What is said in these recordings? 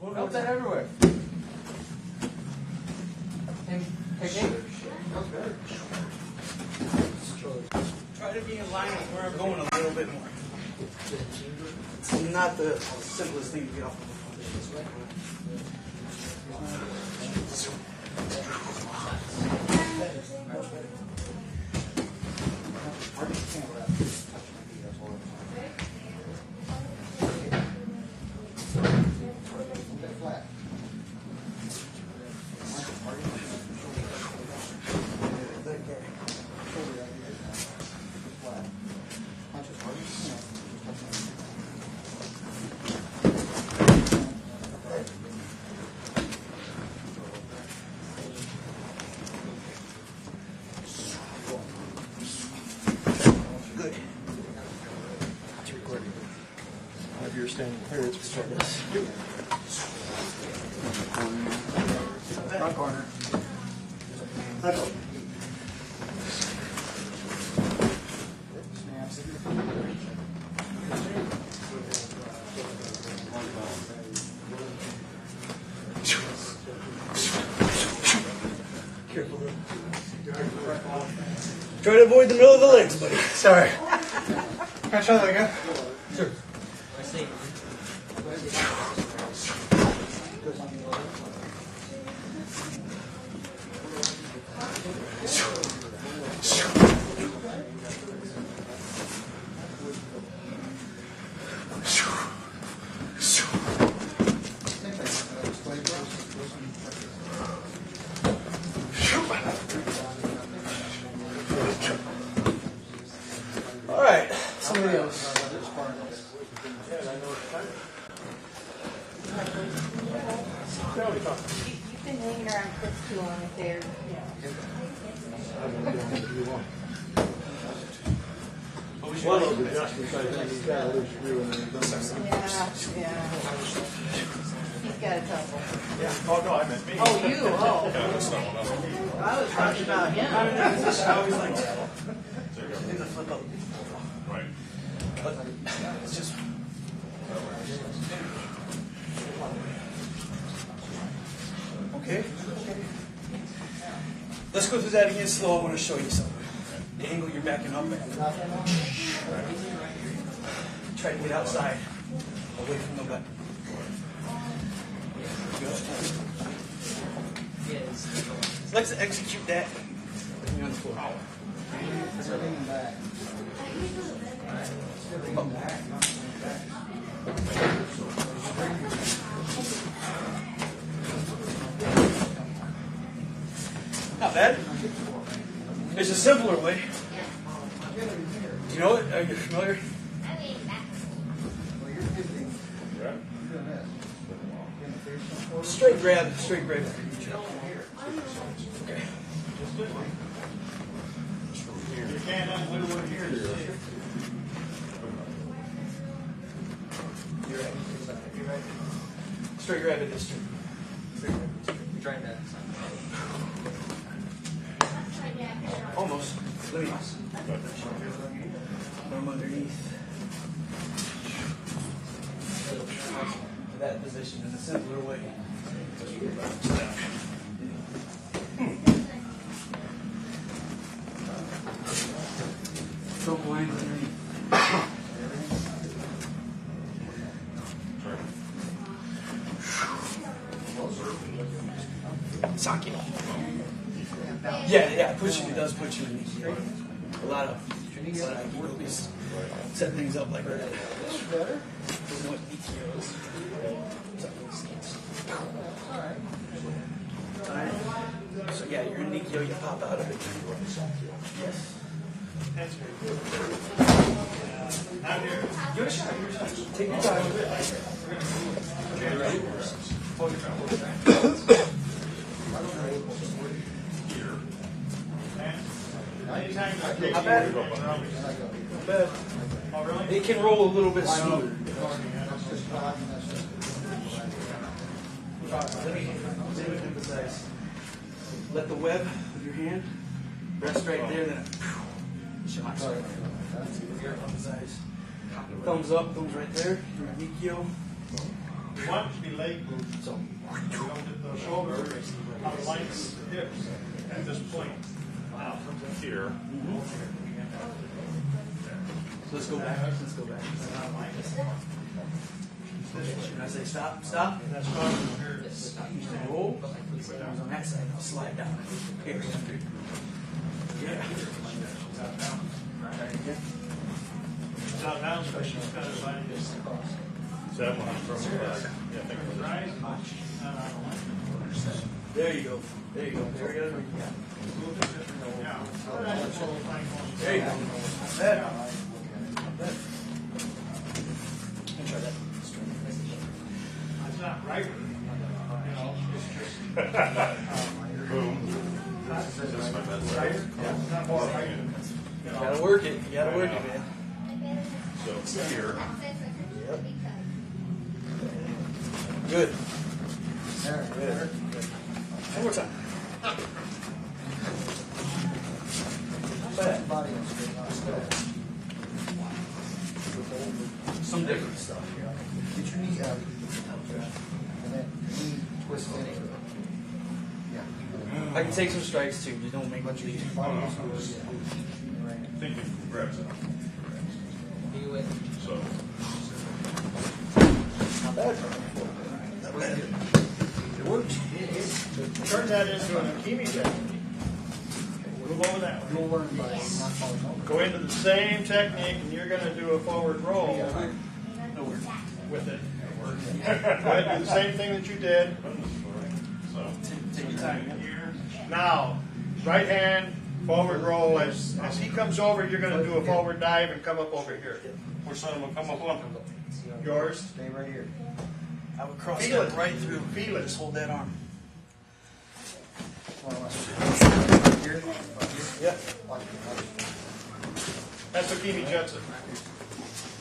Felt that everywhere. And try to be in line with where I'm going a little bit more. It's not the simplest thing to get off of. You're standing here, it's front corner. Careful. Try to avoid the middle of the legs, buddy. Sorry. Can I try that again? Sure. All right, somebody else. You've been hanging around Chris too long if they're, one of the adjustments, I think, he's got a loose screw and then he's done that. yeah. He's got a couple. Yeah. Oh, no, I meant me. Oh, you, oh. Yeah, that's not one of them. I was talking about him. I always like to There you do the flip up. go. Right. But it's just. Okay. Let's go through that again slow. I want to show you something. The angle you're backing up at. Try to get outside, away from the weapon. Let's execute that. On the floor. Not bad. There's a simpler way. Do you know it? Are you familiar? Straight grab, straight grab. Okay. You can't undo it here. You're right. Straight grab it this turn. You're trying that. Almost. Let me. Arm underneath. That position in a simpler way. Choke lines underneath. Sock it. Yeah, it does put you in a lot of movies set things up like that. What ETOs. Alright. So yeah, you're in Nikio, you pop out of it. Yes. That's very good. Now here. Give it a shot. Take your time. Okay, ready? Here. And anytime you Not bad. go. Not bad. Oh, really? It can roll a little bit smoother. Let me emphasize. Let the web of your hand rest right there, then shocks right there. Emphasize. Thumbs up, thumbs right there. Nikio. We want it to be leg movement. So, We don't get the shoulder out of line with the hips at this point. Now, Here. so let's go back. Let's go back. When I say stop, stop. that's fine. Here. Roll. Put your arms on that side. I'll slide down. Here. Yeah. Now, down, especially, it's kind of like this. So that one from the back. Yeah, I think it was. Right? Not out of line. There you go. There you go. There you go. A little bit different. Yeah. That's the whole thing. There you go. Not bad. Not bad. Try that. It's not right. You know, it's just. Boom. Just my best. Right? It's not more right. You know. Gotta work it. You gotta work it, man. So here. Good. Good. One more time. Not bad. Some different stuff. Get your knee out. And then knee twist in. Yeah. I can take some strikes too. Just don't make much leave. Thinking grabs it. So. Not bad. Not bad. It works. Turn that into an Ukemi-jutsu. Move over that way. You'll learn by not falling over. Go into the same technique, and you're going to do a forward roll with it. Go ahead and do the same thing that you did. So. Take your time. Now, right hand, forward roll. As he comes over, you're going to do a forward dive and come up over here. Which side will come up on? Yours. Stay right here. I would cross Feel that it. right through. Feel it. Just hold that arm. Here. Yeah. That's Ukemi-jutsu.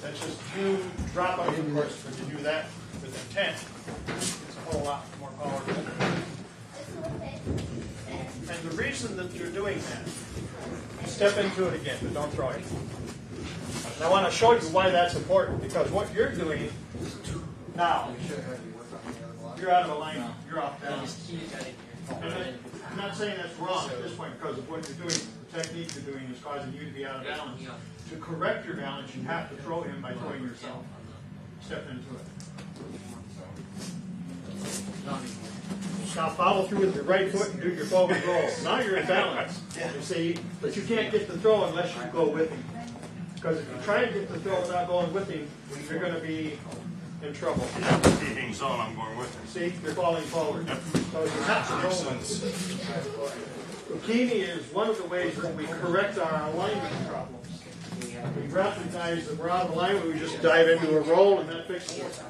That's just you drop up, of course, but you do that with intent. It's a whole lot more powerful. And the reason that you're doing that, step into it again, but don't throw it. And I want to show you why that's important, because what you're doing now, you're out of alignment, you're off balance. And I'm not saying that's wrong at this point, because of what you're doing, the technique you're doing is causing you to be out of balance. To correct your balance, you have to throw him by throwing yourself. Step into it. Now follow through with your right foot and do your forward roll. Now you're in balance, you see, but you can't get the throw unless you go with him. Because if you try to get the throw without going with him, you're going to be in trouble. He hangs on, I'm going with him. See, you're falling forward. So you have to roll. Ukemi is one of the ways that we correct our alignment problems. We recognize that we're out of alignment, we just dive into a roll and that fixes it.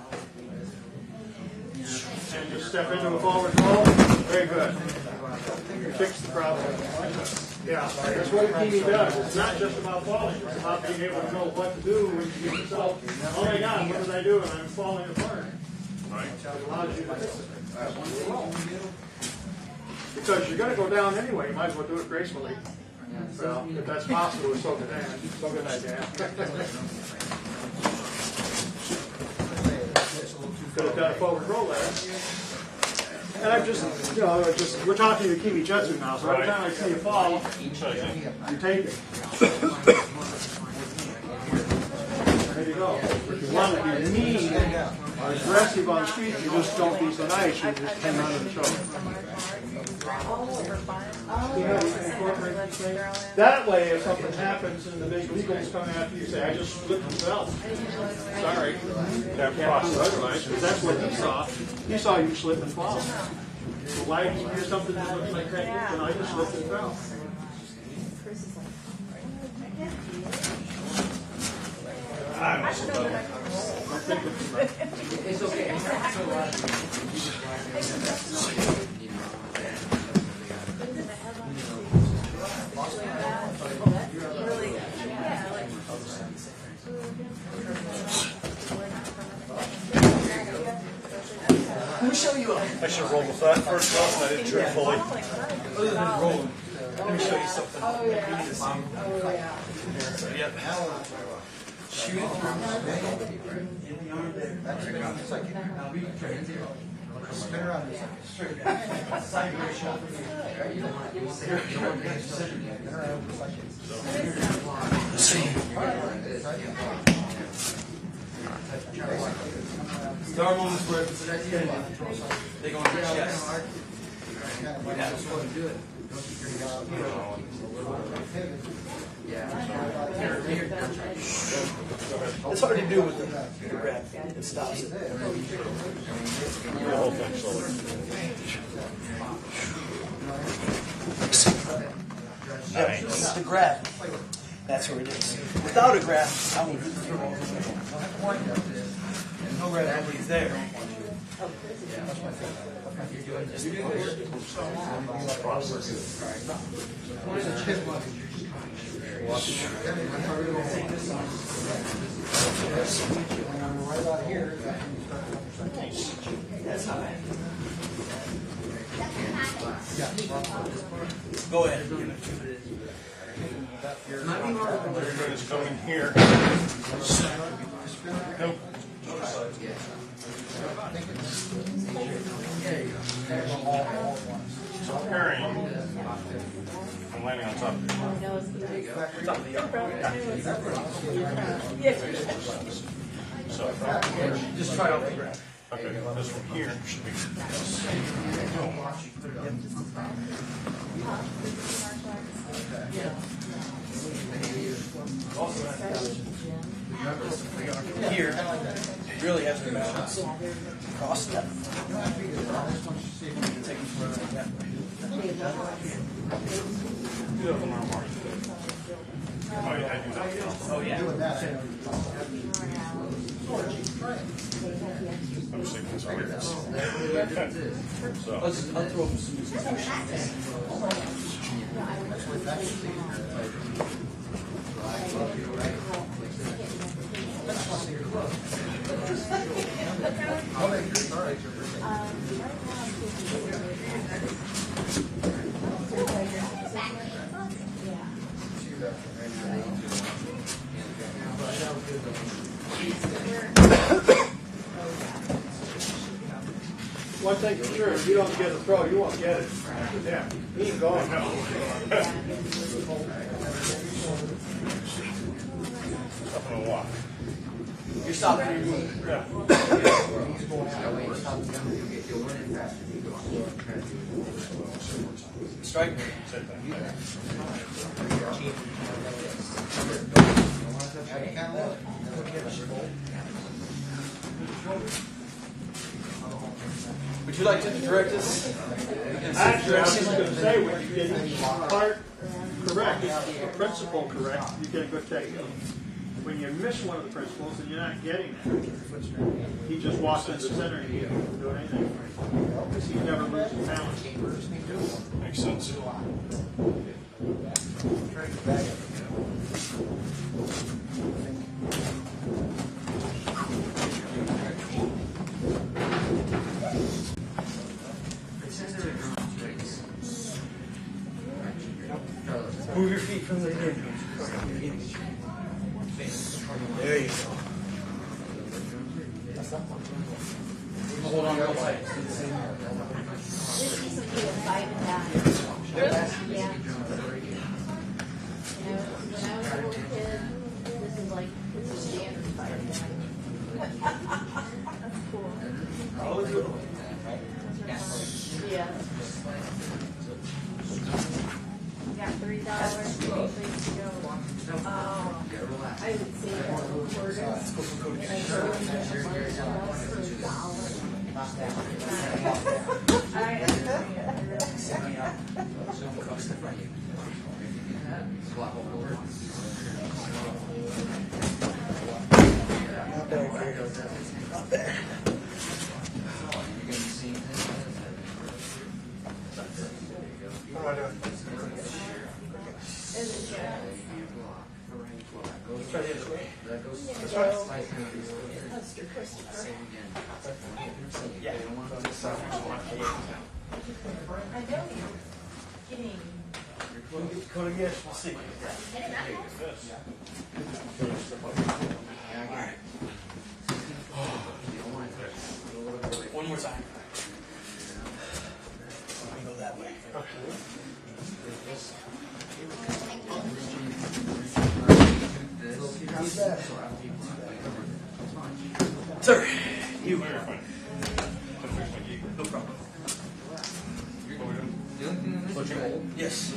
And just step into a forward roll. Very good. You fix the problem. Yeah, that's what Ukemi does. It's not just about falling. It's about being able to know what to do when you get yourself, oh my God, what did I do? And I'm falling apart. Right. It allows you to fix it. Because you're going to go down anyway, you might as well do it gracefully. Well, if that's possible with Soke-dai. Soke-dai, Dan. Could have done a forward roll there. And I'm just, we're talking Ukemi-jutsu now, so every time I see you fall, you take it. There you go. If you want to be mean or aggressive on street, you just don't be so nice, you just hang on to the shoulder. That way, if something happens and the big legal's coming after you, say, I just slipped and fell. Sorry. Can't do otherwise, because that's what he saw. He saw you slip and fall. So why did you hear something that looks like that? And I just slipped and fell. It's okay. Let me show you. I should roll with that first one, I didn't trip fully. Other than rolling, let me show you something. Oh, yeah. You need to see. Oh, yeah. Yep. Shoot it. In the arm there. That's it. It's like spin around this. Sideways shot. You don't want to spin around just like Let's see. There are moments where they go on the chest. It's hard to do with the grab. It stops it. Nice. The grab. That's where it is. Without a grab, I won't do the throw. No grab, nobody's there. right about here. That's high. Go ahead. Everybody's coming here. Nope. So pairing, I'm landing on top of it. So, Just try out the grab. okay, this one here should be. Here, you really have to balance. Cross step. Take it further like that way. Oh, yeah. I'm just thinking sorry. So, I'll throw up some one thing for sure, if you don't get a throw, you won't get it. Yeah, he ain't going. Up on a walk. You're stopping your movement. Yeah. Strike. Same thing. Would you like to direct us? Actually, I was just going to say, when you get the part correct, the principle correct, you get a good technique. When you miss one of the principles and you're not getting it, he just walks into the center and he doesn't do anything. Because he never loses balance. Makes sense. Move your feet from the knee. There you go. Hold on real tight. This used to be a 5 and down. Yeah. You know, when I was a little kid, this is like, this is standard 5 and down. That's cool. Yeah. Got $3, any place to go. Oh, I would say that quarters. And so when you get $1 for $1. I Not there. Try the other way. Yeah. know you're getting Go to yes, we'll see. Alright. One more time. Let me go that way. Sir, you. No problem. Yes.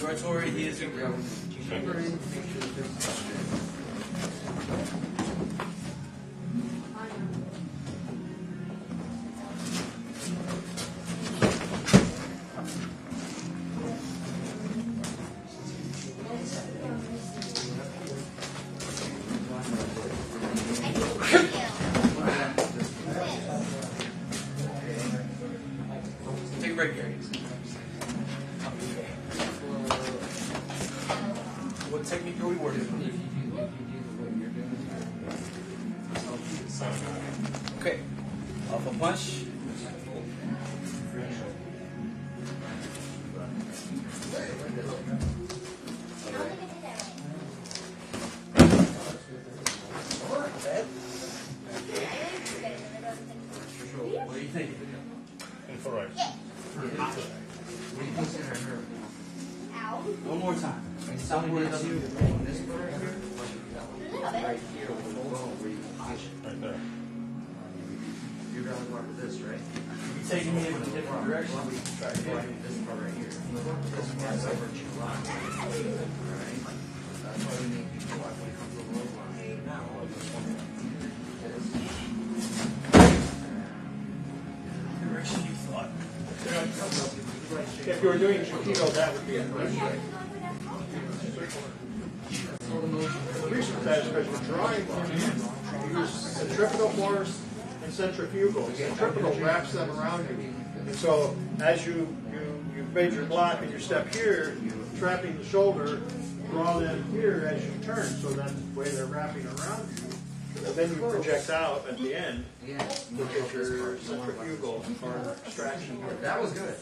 Oratory, he is. Take a break, Gary. What technique are we working on? Okay. Off a punch. What do you think? One more time. Somewhere it doesn't. Right here, with the bone where you can push it. Right there. You're gonna mark this, right? You're taking me in a different direction. We can try to find this part right here. This one's over to your line. Alright? That's why we need to watch when it comes to the low line. Now, this one. Direction you thought. If you were doing Shakido, that would be a question. The reason for that is because you're drawing from you use centripetal force and centrifugal. Centripetal wraps them around you. And so as you've made your block and you step here, trapping the shoulder, draw them here as you turn, so that way they're wrapping around you. And then you project out at the end, which is your centrifugal or extraction. That was good.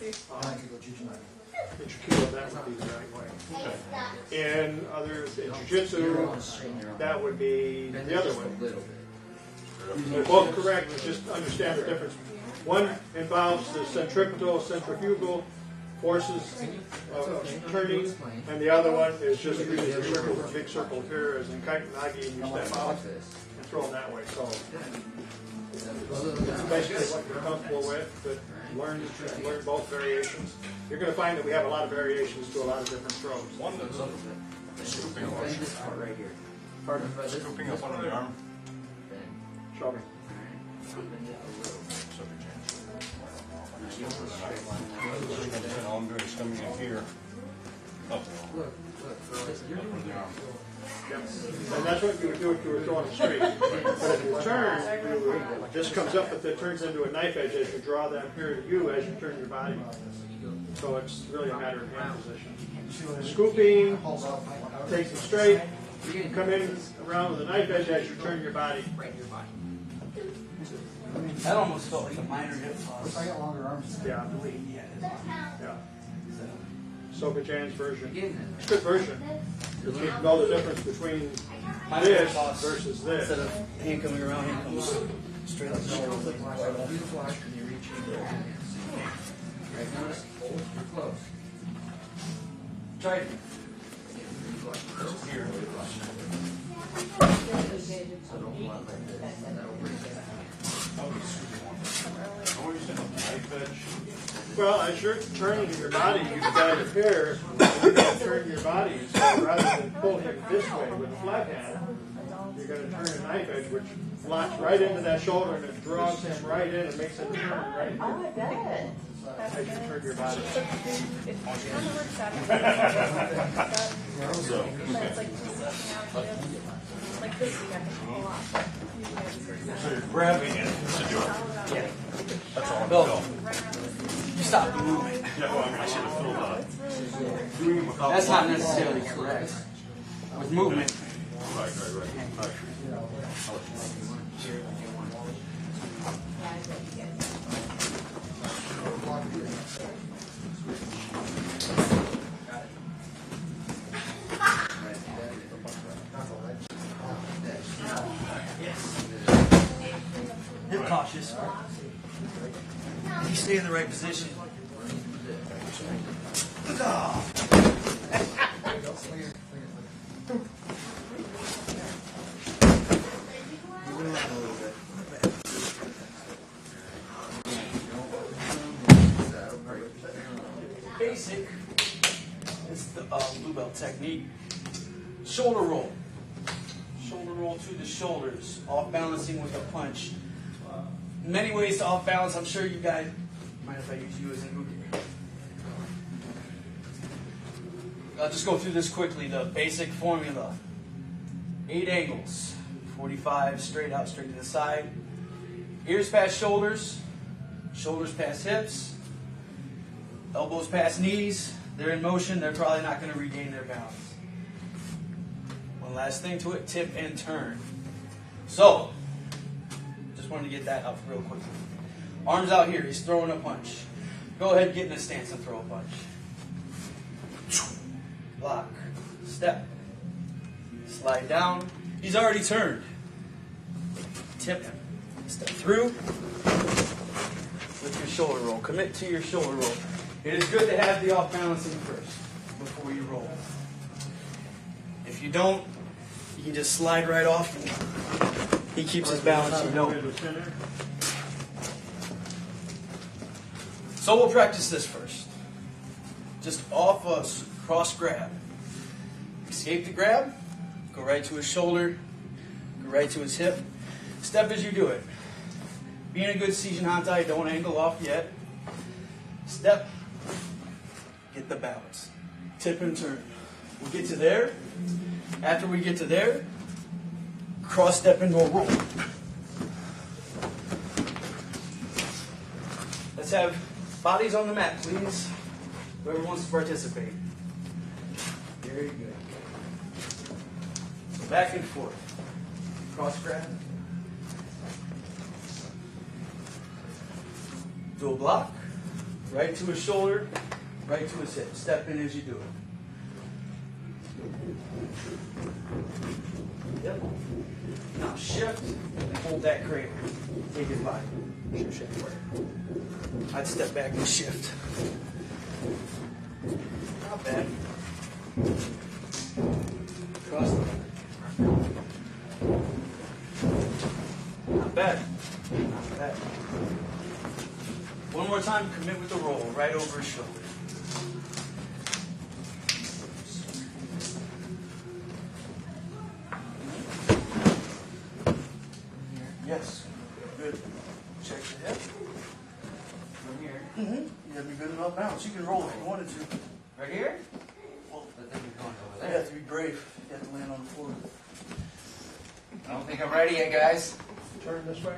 In Shakido, that would be the right way. In Jiu-Jitsu, that would be the other way. They're both correct, but just understand the difference. One involves the centripetal, centrifugal forces of turning, and the other one is just really the circle, the big circle here, as in Kaitenagi, and you step out and throw them that way. So that's basically what you're comfortable with, but learn both variations. You're going to find that we have a lot of variations to a lot of different throws. One that's scooping up. This part right here. Scooping up under the arm. Show me. All I'm doing is coming in here. Up. Look. Under the arm. Yep. And that's what you would do if you were throwing straight. But if you turn, this comes up, but it turns into a knife edge as you draw them here to you as you turn your body. So it's really a matter of hand position. Scooping, take them straight, come in around with a knife edge as you turn your body. That almost felt like a minor hip toss. I got longer arms. Yeah. Yeah. Soke-dai's version. It's a good version. You can know the difference between this versus this. Instead of hand coming around, hand comes straight up the shoulder. Do the flash when you reach in. Right, notice, you're close. Try it. Here. So don't block like this. That'll bring it back. Well, as you're turning your body, you've got it here, and you're going to turn your body. So rather than pull him this way with a flat hand, you're going to turn a knife edge, which locks right into that shoulder and it draws him right in and makes him turn right Oh, here I bet. as you turn your body. It kind of works out. It's like just like this, you have to pull off. So you're grabbing it to do it. Yeah. That's all I'm Go. doing. You stop the movement. Yeah, well, I mean, I should have filled doing it without. That's not necessarily correct. With movement. Right. cautious. If you stay in the right position. Oh. Basic. It's the blue belt technique. Shoulder roll. Shoulder roll to the shoulders. Off balancing with a punch. Many ways to off balance. I'm sure you guys. Mind if I use you as an uke? I'll just go through this quickly. The basic formula. 8 angles. 45 straight out, straight to the side. Ears past shoulders. Shoulders past hips. Elbows past knees. They're in motion. They're probably not going to regain their balance. One last thing to it. Tip and turn. So, just wanted to get that up real quickly. Arms out here. He's throwing a punch. Go ahead, get in a stance and throw a punch. Block. Step. Slide down. He's already turned. Tip him. Step through. With your shoulder roll. Commit to your shoulder roll. It is good to have the off balancing first before you roll. If you don't, you can just slide right off and he keeps his balance. You don't. So we'll practice this first. Just off a cross grab. Escape the grab. Go right to his shoulder. Go right to his hip. Step as you do it. Being a good Seijin Hantai, don't angle off yet. Step. Get the balance. Tip and turn. We'll get to there. After we get to there, cross step and we'll roll. Let's have bodies on the mat, please. Whoever wants to participate. Very good. So back and forth. Cross grab. Do a block. Right to his shoulder. Right to his hip. Step in as you do it. Yep. Now shift and hold that cradle. Take his body. Shift. I'd step back and shift. Not bad. Cross the line. Not bad. Not bad. One more time, commit with the roll, right over his shoulder. Yes. Good. Check your hip. From here. Mm-hmm. You have to be good and off balance. You can roll if you wanted to. Right here? Well, But then you're going over you there. have to be brave. You have to land on the floor. I don't think I'm ready yet, guys. Turn this way.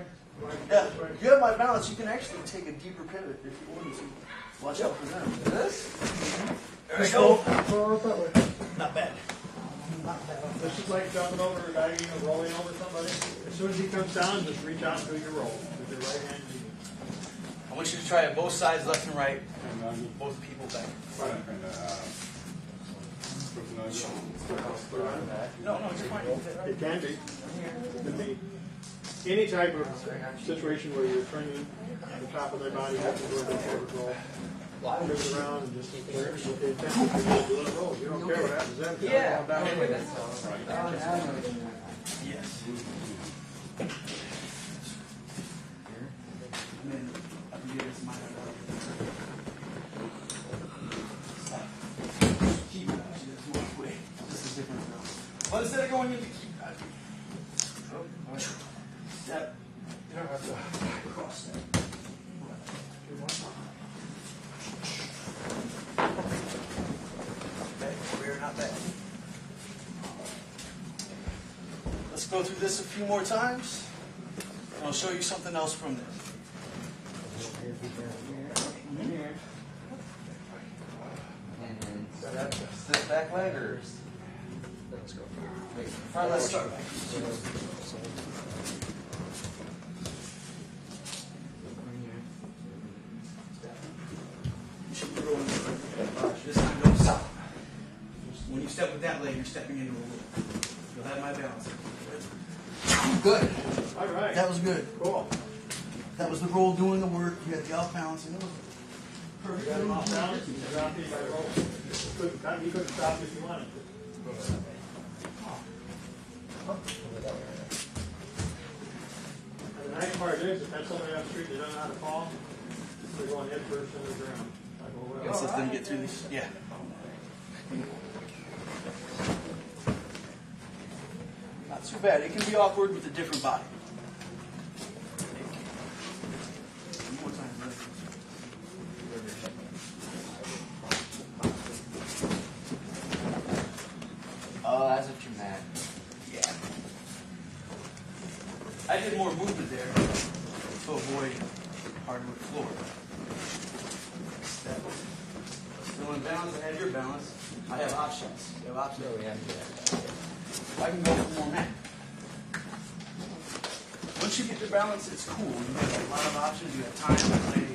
Yeah, you have my balance. You can actually take a deeper pivot if you wanted to. Watch out for them. This? There we go. Forward that way. Not bad. This is like jumping over or diving or rolling over somebody. As soon as he comes down, just reach out and do your roll with your right hand. I want you to try it both sides, left and right. Both people back. No, you're fine. It can be. It can be any type of situation where you're turning the top of their body, you have to do a forward roll. Move it around and just with the intent to do a roll. You don't care what happens then. Yeah. Down Okay, that's all. Yes. And then I can get this mine. Keep it. There's one way. This is different. But instead of going into keep step, you don't have to cross step. Okay, we're not bad. Let's go through this a few more times, and I'll show you something else from this. And then sit back leg or? Let's go. Wait, All right, let's start. This time, don't stop. When you step with that leg, you're stepping into a loop. You'll have my balance. Good. All right. That was good. Cool. That was the roll doing the work. You had the off balance, and it was You perfect. got him off balance, and you dropped him by the rope. You couldn't stop if you wanted to. And the nice part is, if that's somebody on the street that doesn't know how to fall, they're going head first into the ground. I go, well, Let's let them get through this. Yeah. Not too bad. It can be awkward with a different body. One more time, brother. Oh, that's what you're mad. Yeah. I did more movement there to avoid hardwood floor. Step. Still in balance. I have your balance. I have options. You have options. Oh, yeah. I can go for more mat. Once you get your balance, it's cool. You have a lot of options. You have time to play.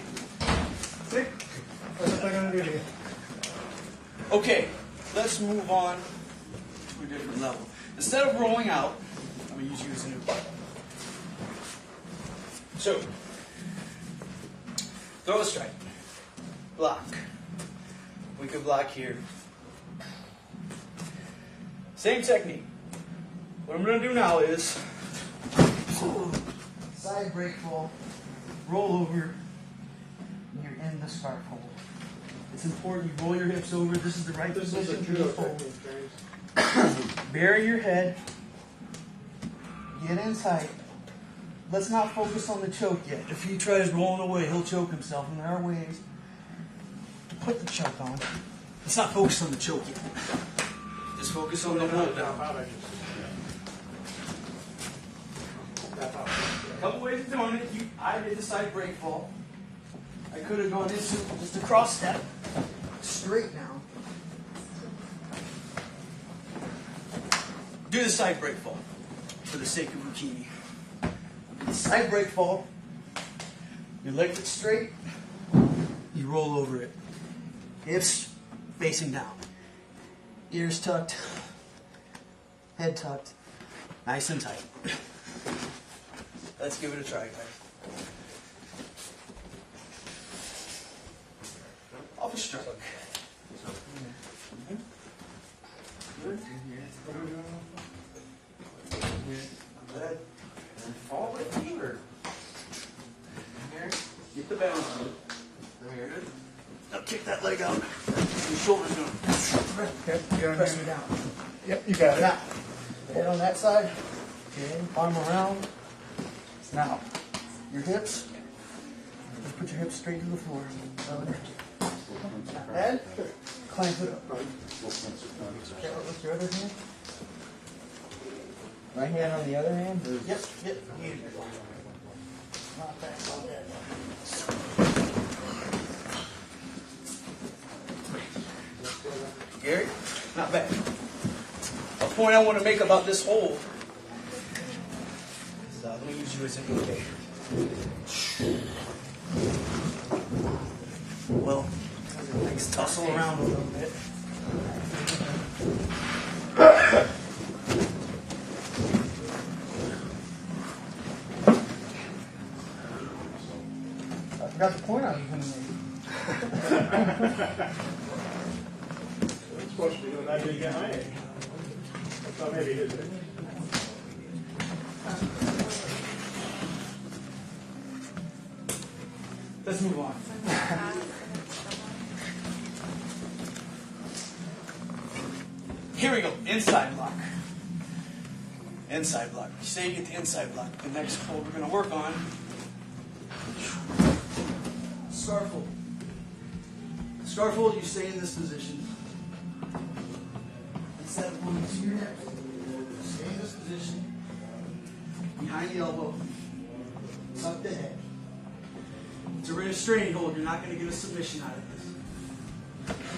see? That's what they're going to do to you. Okay, let's move on to a different level. Instead of rolling out, I'm going to use you as a new button. So, throw a strike. Block. We could block here. Same technique. What I'm going to do now is side break fall, roll over, and you're in the scarf hold. It's important you roll your hips over. This is the right This is a position to judo hold. technique, James. Bury your head. Get in tight. Let's not focus on the choke yet. If he tries rolling away, he'll choke himself, and there are ways to put the choke on. Let's not focus on the choke yet. Just focus on the hold down. A couple ways of doing it. I did the side break fall. I could have gone into just a cross step. Straight now. Do the side break fall for the sake of Ukemi. The side break fall. Your leg gets straight. You roll over it. Hips facing down. Ears tucked. Head tucked. Nice and tight. Let's give it a try, guys. Off a stroke. Good. Good. And fall with fever. Here. Get the balance on it. There. Now kick that leg out. Your shoulders going. Press me down. Yep, you got it. Now, head on that side. Okay. Arm around. Now, your hips. Just put your hips straight to the floor. Head. Clamp it up. Okay, with your other hand. Right hand on the other hand? Yep. Not bad, not bad. Gary, not bad. A point I want to make about this hold is let me use you as an indicator. Well, things tussle around a little bit. I forgot the point I was going to make. It's supposed to be doing that big behind it. So maybe it is. Let's move on. Here we go. Inside block. Inside block. You say you get the inside block. The next hold we're going to work on. Scarf hold. Scarf hold, you stay in this position. Instead of going to your neck, stay in this position. Behind the elbow. Tuck the head. It's a restraining hold. You're not going to get a submission out of this.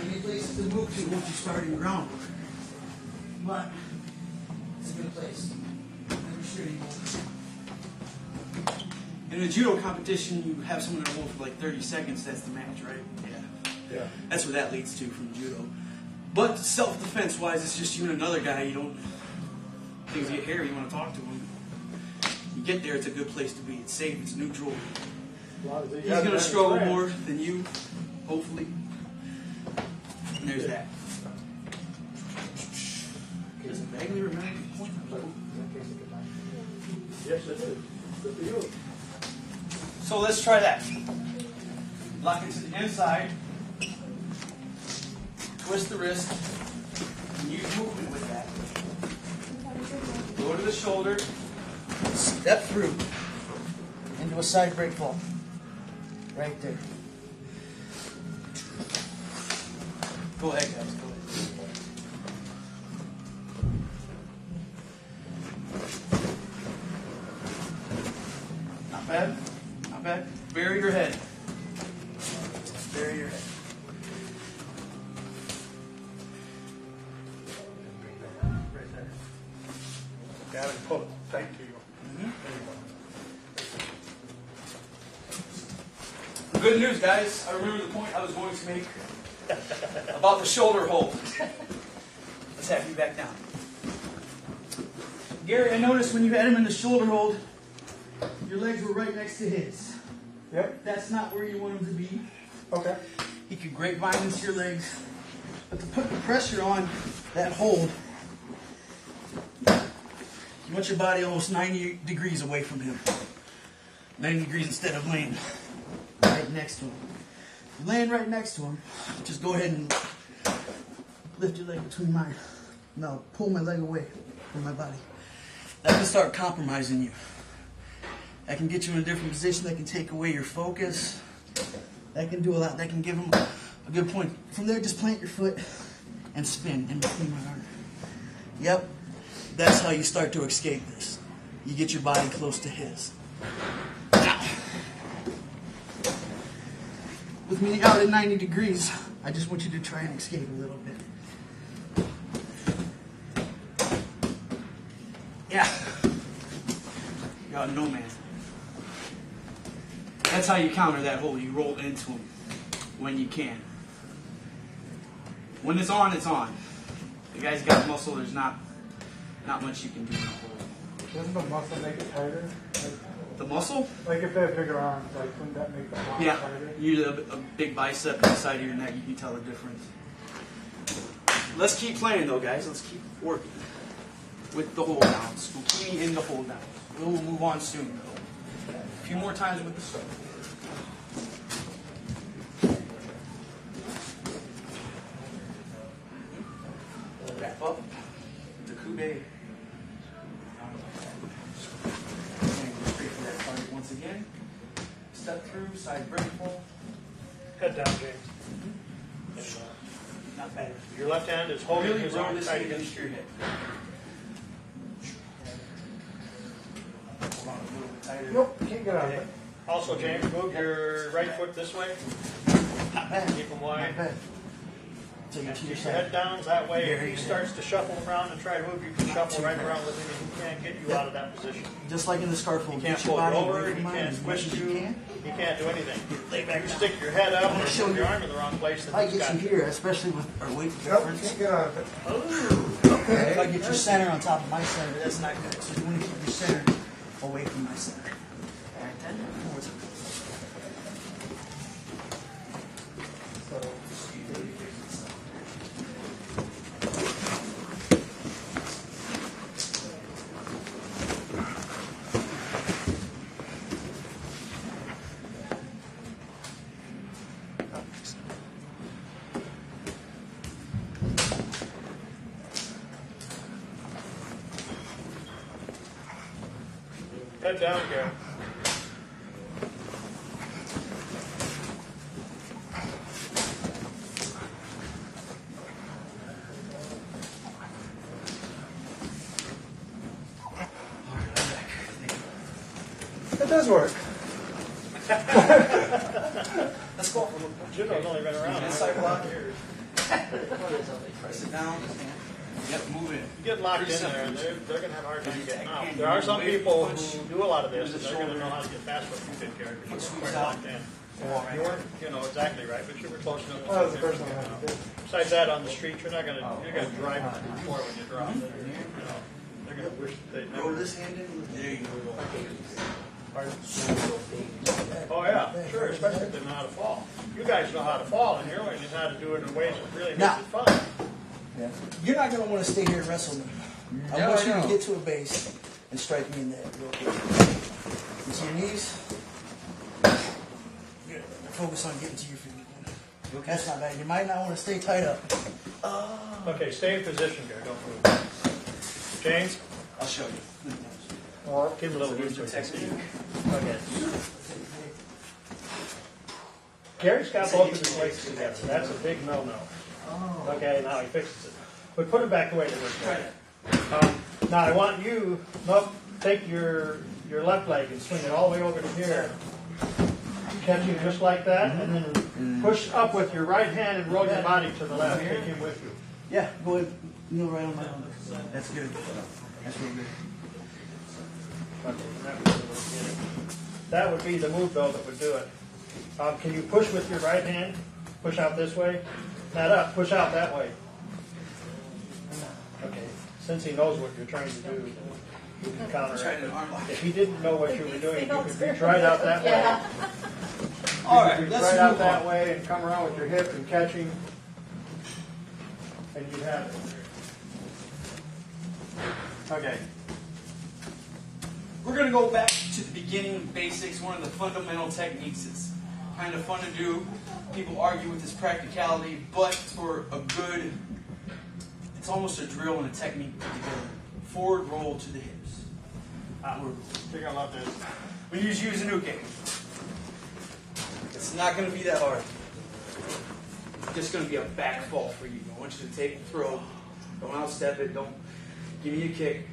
Any places to move to once you start in groundwork. But it's a good place. Restraining hold. In a judo competition, you have someone in a hold for like 30 seconds. That's the match, right? Yeah. That's where that leads to from judo. But self-defense wise, it's just you and another guy. You don't. Things get hairy. You want to talk to him. You get there, it's a good place to be. It's safe, it's neutral. As long as he He's has going to that struggle strength. more than you, hopefully. And there's that. Does it vaguely remember the point? Yes, it is. Good for you. So let's try that. Lock it to the inside. Twist the wrist. And use movement with that. Go to the shoulder. Step through. Into a side break fall. Right there. Go ahead, guys. Go ahead. Not bad. Not bad. Bury your head. Bury your head. Right there. Got it, pull it tight to you. Good news, guys. I remember the point I was going to make about the shoulder hold. Let's have you back down. Gary, I noticed when you had him in the shoulder hold, your legs were right next to his. Yep. That's not where you want him to be. Okay. He could grapevine into your legs. But to put the pressure on that hold, you want your body almost 90 degrees away from him. 90 degrees instead of laying right next to him. If you're laying right next to him, just go ahead and lift your leg between mine. No, pull my leg away from my body. That can start compromising you. That can get you in a different position. That can take away your focus. That can do a lot. That can give him a good point. From there, just plant your foot and spin in between my arm. Yep. That's how you start to escape this. You get your body close to his. Now, with me out at 90 degrees, I just want you to try and escape a little bit. Yeah. You're out no man's. That's how you counter that hold. You roll into him when you can. When it's on, it's on. The guy's got muscle. There's not much you can do in a hold. Doesn't the muscle make it tighter? The muscle? Like if they have bigger arms, like wouldn't that make the arm Yeah. tighter? Usually a big bicep on the side of your neck. You can tell the difference. Let's keep playing though, guys. Let's keep working with the hold downs. Ukemi in the hold downs. We'll move on soon though. A few more times with the start. Wrap up. The kube. Straight for that target once again. Step through, side break fall. Head down, James. And, Not bad. your left hand is holding Really his roll arm this tight thing against against your head. Hold on a little bit tighter. Nope, can't get out of Okay. it. Also, James, move your right foot this way. Not bad. Keep him wide. Not bad. Take it to your Keep your head side. down. That way, if Very he good. starts to shuffle around and try to move, you can shuffle right around with him, and he can't get you out of that position. Just like in the scarf He hold. can't Get your pull you body over. away He from mine can't as much twist as you you. can. He can't do anything. Lay back You down. stick your head up I'm gonna or show put your you. arm in the wrong place, If then I it's get got you here, especially with our weight Nope, difference, can't get out of it. if I get your center on top of my center, that's not good. So you want to keep your center away from my center. All right, then. Forward. head down, Gary. It does work. Let's go for a little Judo's only been around. inside block here. Press it down. Yep, move in. You get locked in there, and they're going to have a hard time getting out. There are some people who do a lot of this, and they're going to know how to get past what you did, Gary, because you're quite locked in. You weren't, exactly right, but you were close enough. Well, that was the first one I did. Besides that, on the street, you're going to drive on the floor when you drop. They're gonna wish that they'd Roll never. this hand in. There you go. Pardon? Oh yeah, sure, especially if they know how to fall. You guys know how to fall, and you're learning how to do it in ways that really makes Now. it fun. Yeah. You're not going to want to stay here and wrestle me. I want you to get to a base and strike me in the head real quick. You see your knees? Good. Focus on getting to your feet. That's not bad. You might not want to stay tight up. Okay, stay in position here, don't move. James? I'll show you. Give him a little boost. Okay. Gary's got both of his legs together. That's a big no-no. Okay, now he fixes it. But put it back the way it was. Now I want you, take your left leg and swing it all the way over to here. Catching just like that, and then push up with your right hand and roll your body to the left. Take him with you. Yeah, go ahead. Kneel right on my arm. That's good. That's real good. That would be the move, though, that would do it. Can you push with your right hand? Push out this way? Not up. Push out that way. Okay. Since he knows what you're trying to do, you can counteract it. If he didn't know what you were doing, you could reach right out that way. All right, Reach let's right out move that on. way and come around with your hip and catching, and you'd have it. Okay. We're going to go back to the beginning basics, one of the fundamental techniques. It's kind of fun to do. People argue with this practicality, but for a good, it's almost a drill and a technique put together. Forward roll to the hips. Think I love this. We use an Ukemi. It's not going to be that hard. It's just going to be a back fall for you. I want you to take the throw. Don't outstep it. Don't give me a kick.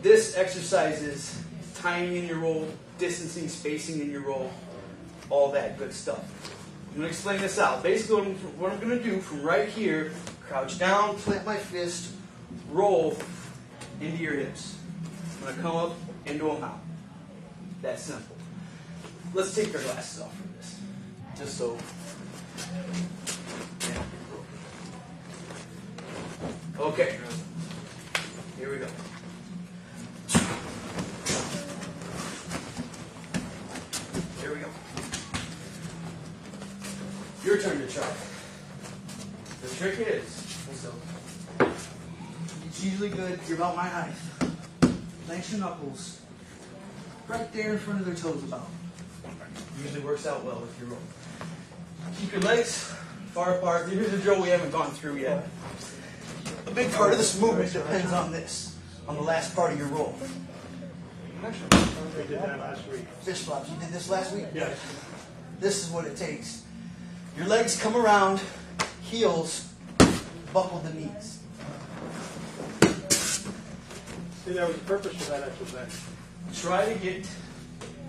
This exercise is timing in your roll, distancing, spacing in your roll, all that good stuff. I'm going to explain this out. Basically, what I'm going to do from right here, crouch down, plant my fist, roll into your hips. I'm going to come up into a mount. That simple. Let's take our glasses off for this. Just so. Okay. Here we go. Here we go. Your turn to try. The trick is, so it's usually good. You're about my height. Clench your knuckles right there in front of their toes about. Usually works out well if you roll. Keep your legs far apart. Here's a drill we haven't gone through yet. A big part of this movement depends on this, on the last part of your roll. We did that last week. Fish flops. You did this last week? Yes. This is what it takes. Your legs come around, heels, buckle the knees. See, there was a purpose to that exercise. Try to get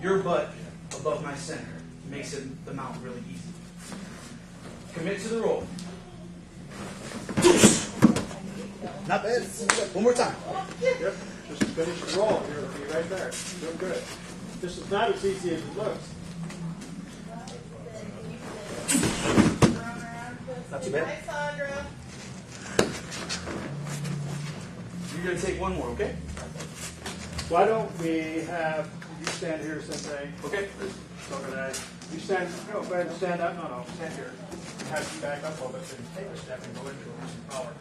your butt above my center. Makes it the mount really easy. Commit to the roll. Not bad. One more time. Yep. Just finish the roll. You'll be right there. Doing good. This is not as easy as it looks. Not too bad. Hi, Sandra. You're going to take one more, okay? Why don't we have you stand here, Sensei? Okay. Soke-dai. You stand. Go ahead and stand up. No, stand here. Have you back up a little bit and take a step and go into it with some power.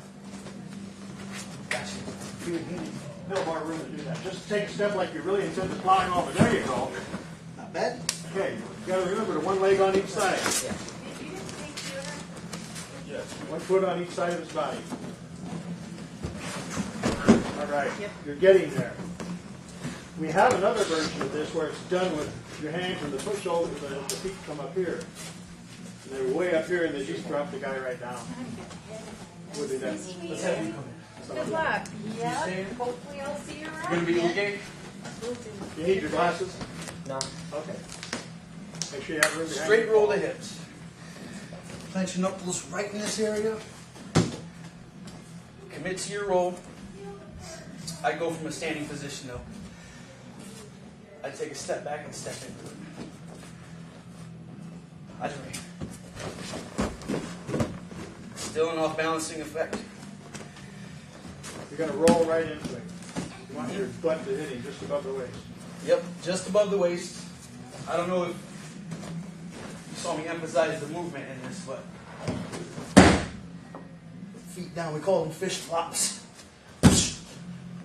Gotcha. You need no more room to do that. Just take a step like you really intend to fly over. There you go. Not bad. Okay. You got to remember the one leg on each side. Yes. One foot on each side of his body. All right. You're getting there. We have another version of this where it's done with your hands and the foot shoulder, the feet come up here. And they're way up here and they just drop the guy right down. We'll do that. Let's have you come in. Good luck. Yeah. Hopefully I'll see you around. You're going to be okay? You need your glasses? No. Okay. Make sure you have room behind Straight you. roll the hips. Clench your knuckles right in this area. Commit to your roll. I go from a standing position though. I take a step back and step into it. Still an off-balancing effect. You're going to roll right into it. You You want your butt to hit him just above the waist. Yep, just above the waist. I don't know if you saw me emphasize the movement in this, but feet down. We call them fish flops.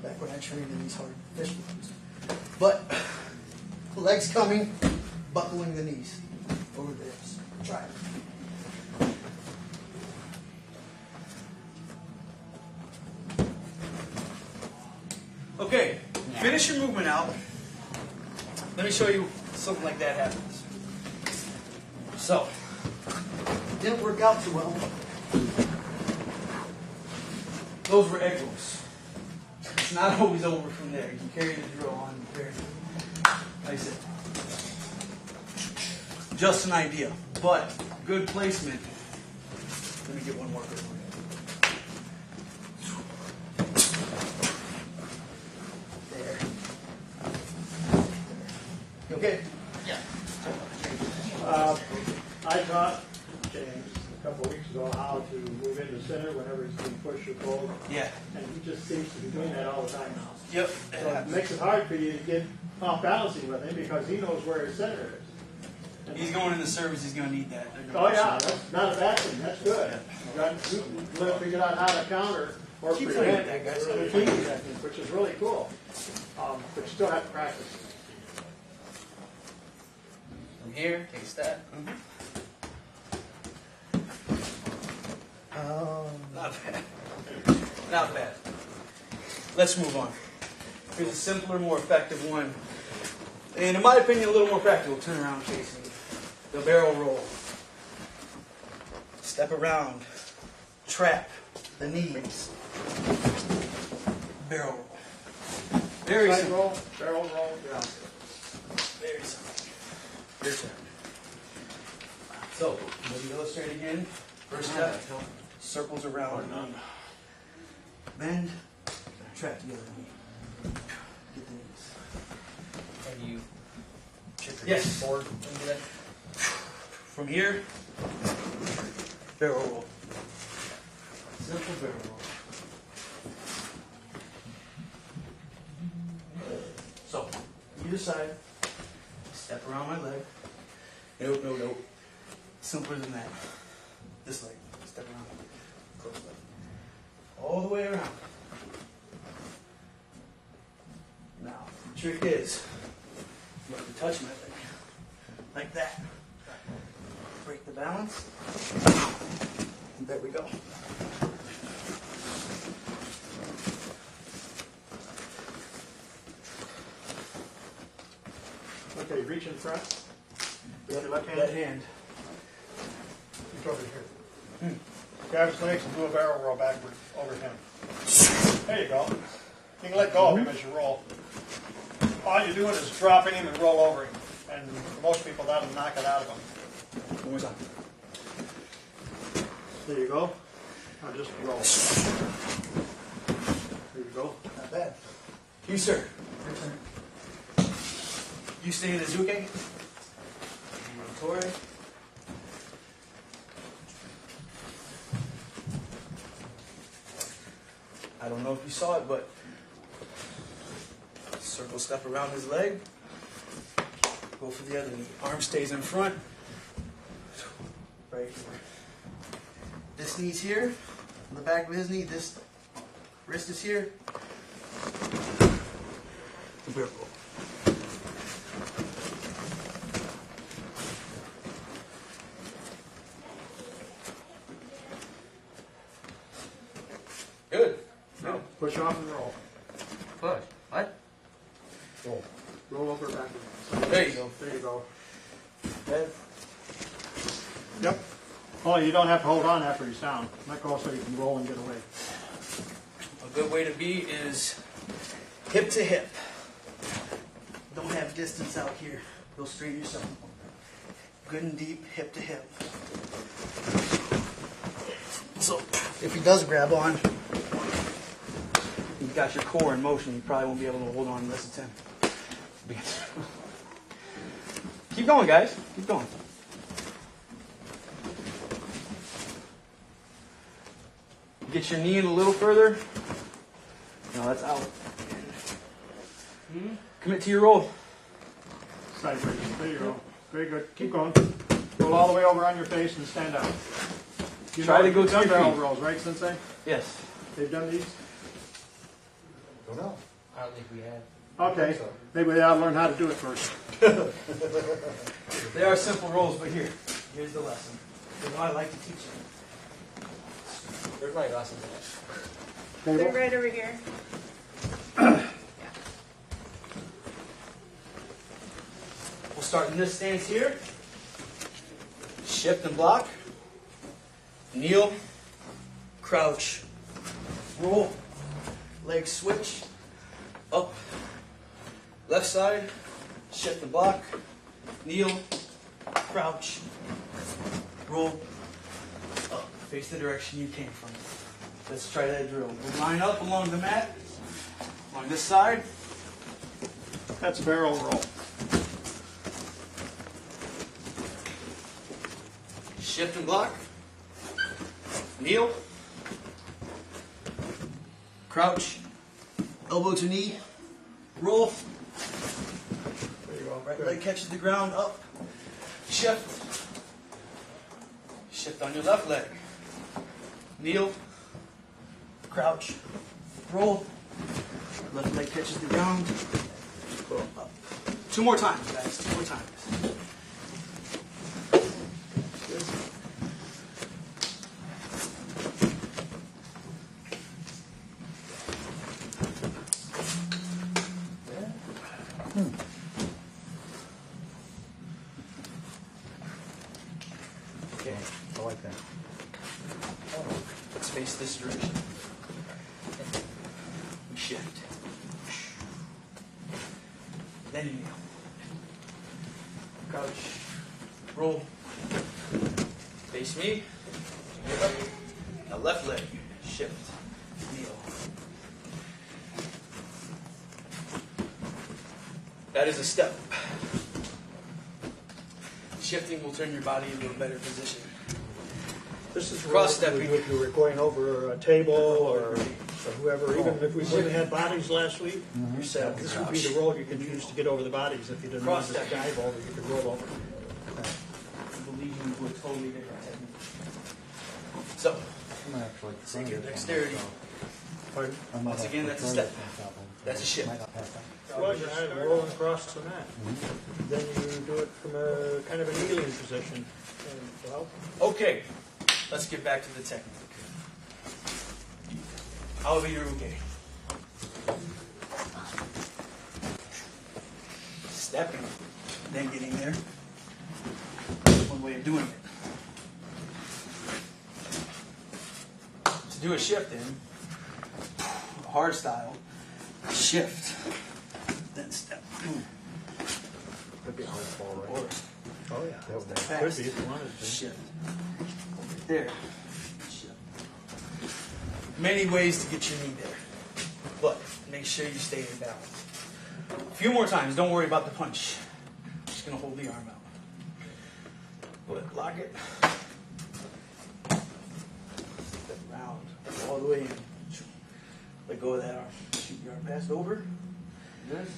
Back when I trained in these hard fish flops. But legs coming, buckling the knees over the hips. Try it. Okay, finish your movement out. Let me show you something like that happens. So, didn't work out too well. Those were egg rolls. It's not always over from there. You can carry the drill on very nice. Just an idea, but good placement. Let me get one more good one. Okay. Yeah. I taught James a couple of weeks ago how to move into center whenever he's being pushed or pulled. Yeah. And he just seems to be doing that all the time now. Yep. So it makes it hard for you to get off balancing with him because he knows where his center is. And He's going into service. He's going to need that. oh yeah, that's not a bad thing. That's good. You got to figure out how to counter or Keep playing with prevent that, guys. the team technique, which is really cool. But you still have to practice. From here, taste that. Not bad. Not bad. Let's move on. Here's a simpler, more effective one. And in my opinion, a little more practical. Turn around facing the barrel roll. Step around. Trap the knees. Barrel roll. Very Side simple. roll, barrel roll, yeah. Very simple. Your turn. So, let me illustrate again. First step, circles around. Bend, trap the other knee. Get the knees. And you chip your Yes. knees forward into that. From here, barrel roll. Simple barrel roll. So, either side, step around my leg. Nope. Simpler than that. This leg, step around. Close leg. All the way around. Now, the trick is, you have to touch my leg. Like that. Break the balance. And there we go. Okay, reach in front. With your left hand. That hand. Reach over here. Grab his legs and do a barrel roll backward over him. There you go. You can let go of him as you roll. All you're doing is dropping him and roll over him. And for most people, that'll knock it out of them. One more time. There you go. Now just roll. There you go. Not bad. You, sir. Your turn. You stay in the Zuke. Tori. I don't know if you saw it, but circle step around his leg. Go for the other knee. Arm stays in front. Right here. This knee's here. On the back of his knee. This wrist is here. The bear roll. Good. Now push off and roll. Push. What? Roll. Roll over backward. There you go. There you go. Head. Yep. Oh, you don't have to hold on after he's down. Let go so you can roll and get away. A good way to be is hip to hip. Don't have distance out here. Go straight yourself. Good and deep, hip to hip. So, if he does grab on, you've got your core in motion. You probably won't be able to hold on unless it's him. Keep going, guys. Keep going. Get your knee in a little further. No, that's out. Commit to your roll. Side breaking. There you go. Very good. Keep going. Roll all the way over on your face and stand up. You Try know, to go you've to done your barrel feet. rolls, right, Sensei? Yes. They've done these? Don't know. I don't think we have. Okay. Maybe they ought to learn how to do it first. They are simple rolls, but here's the lesson. You know, I like to teach you. There's my glasses in it. They're Table? right over here. We'll start in this stance here. Shift and block. Kneel. Crouch. Roll. Leg switch. Up. Left side. Shift and block. Kneel. Crouch. Roll. Up. Face the direction you came from. Let's try that drill. We'll line up along the mat. Along this side. That's a barrel roll. Shift and block. Kneel. Crouch. Elbow to knee. Roll. There you go. Right leg catches the ground. Up. Shift. Shift on your left leg. Kneel. Crouch. Roll. Left leg catches the ground. Up. 2 more times, guys. 2 more times. Okay. I like that. Let's face this direction. We shift. Then you kneel. Crouch. Roll. Face me. Get up. Now left leg. Shift. Kneel. That is a step. Shifting will turn your body into a better position. This is Cross-stepping. if you were going over a table or whoever, even if we wouldn't have bodies last week, You're set up. this would be the roll you could use to get over the bodies. If you didn't want to Cross-stepping. dive over, you could roll over. I believe you would totally different technique. So, I'm actually take your dexterity. Pardon? Once again, that's a step. That's a shift. Well, you're rolling across the mat. Then you do it from a kind of a kneeling position. And, well, Okay, let's get back to the technique. Uke. Stepping, then getting there. One way of doing it. To do a shift in, hard style, shift, then step. That'd be a hard fall, right? Or oh yeah, That would be- that could be if you wanted to. shift. There. Shift. Many ways to get your knee there. But make sure you stay in balance. A few more times. Don't worry about the punch. I'm just going to hold the arm out. But lock it. Step around. All the way in. Let go of that arm. Shoot your arm past over. This.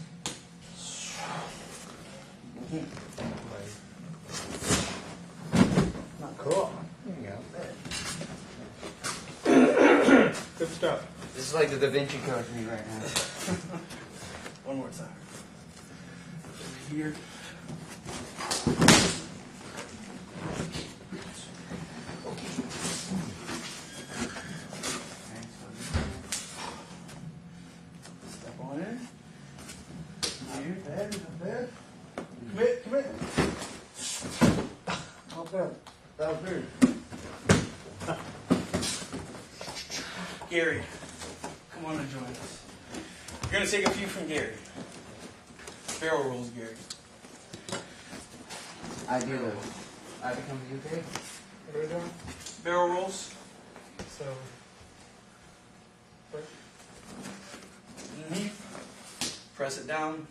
Not cool. There you go. Good stuff. This is like the Da Vinci Code for me right now. One more time. Over here. Step on in. Here, bad, not bad. Commit, commit. Not bad. That was weird. Gary, come on and join us. We're going to take a few from Gary. Barrel rolls, Gary. I do those. I become the UK. What are we doing? Barrel rolls. So, Mm-hmm. Press it down.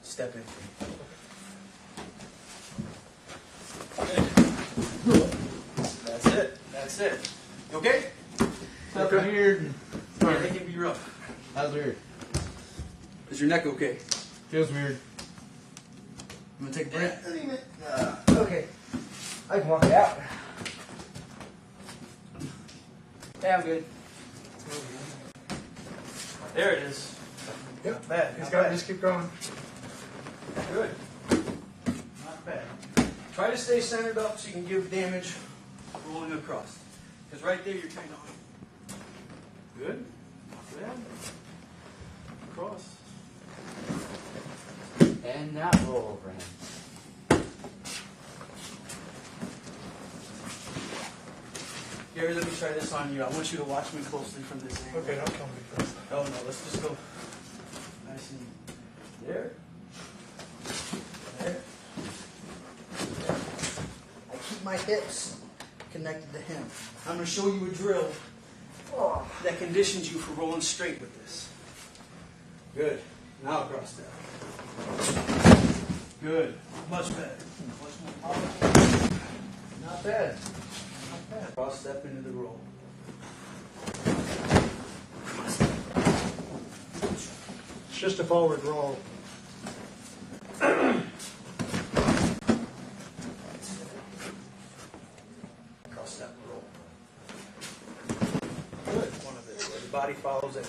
Step in. That's it. That's it. You okay? That's weird. Yeah, they can be rough. That was weird. Is your neck okay? Feels weird. You want to take a break? Okay. I can walk it out. Yeah, I'm good. There it is. Yep. Not bad. He's Not got to bad. just keep going. Good. Not bad. Try to stay centered up so you can give damage rolling across. Because right there you're kind of good. Yeah. Across. And not roll over him. Gary, let me try this on you. I want you to watch me closely from this angle. Okay, don't kill me first. Oh no, let's just go nice and there. There. I keep my hips connected to him. I'm going to show you a drill that conditions you for rolling straight with this. Good. Now across that. Good. Much better. Much more powerful. Not bad. Not bad. Cross step into the roll. It's just a forward roll. Cross step roll. Good. One of it. The body follows it.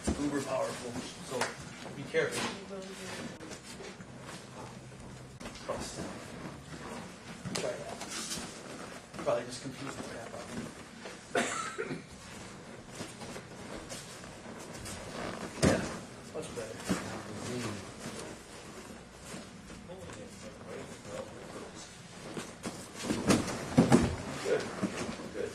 It's uber powerful. So be careful. Cross step. Try that. Probably just confused the crap out of me. Yeah, much better. Good. Good.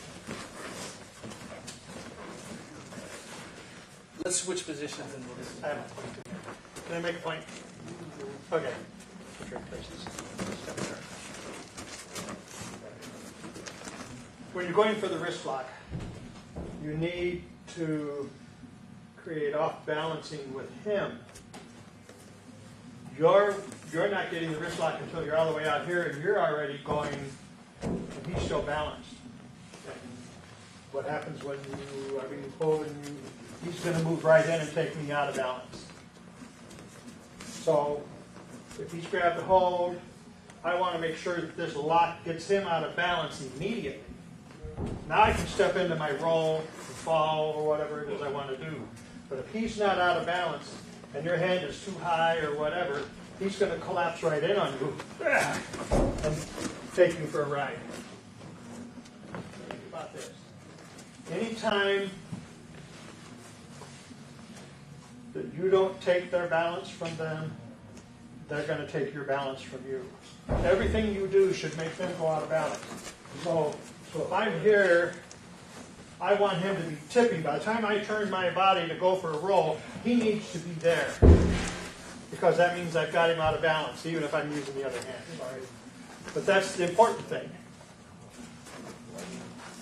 Let's switch positions and we'll just. Can I make a point? Okay. Trick places. Step there. When you're going for the wrist lock, you need to create off balancing with him. You're not getting the wrist lock until you're all the way out here, and you're already going, and he's still balanced. And what happens when you are being pulled and he's going to move right in and take me out of balance. So if he's grabbed a hold, I want to make sure that this lock gets him out of balance immediately. Now I can step into my roll, fall, or whatever it is I want to do. But if he's not out of balance, and your hand is too high or whatever, he's going to collapse right in on you and take you for a ride. Think about this. Anytime that you don't take their balance from them, they're going to take your balance from you. Everything you do should make them go out of balance. So if I'm here, I want him to be tippy. By the time I turn my body to go for a roll, he needs to be there. Because that means I've got him out of balance, even if I'm using the other hand. Sorry. But that's the important thing.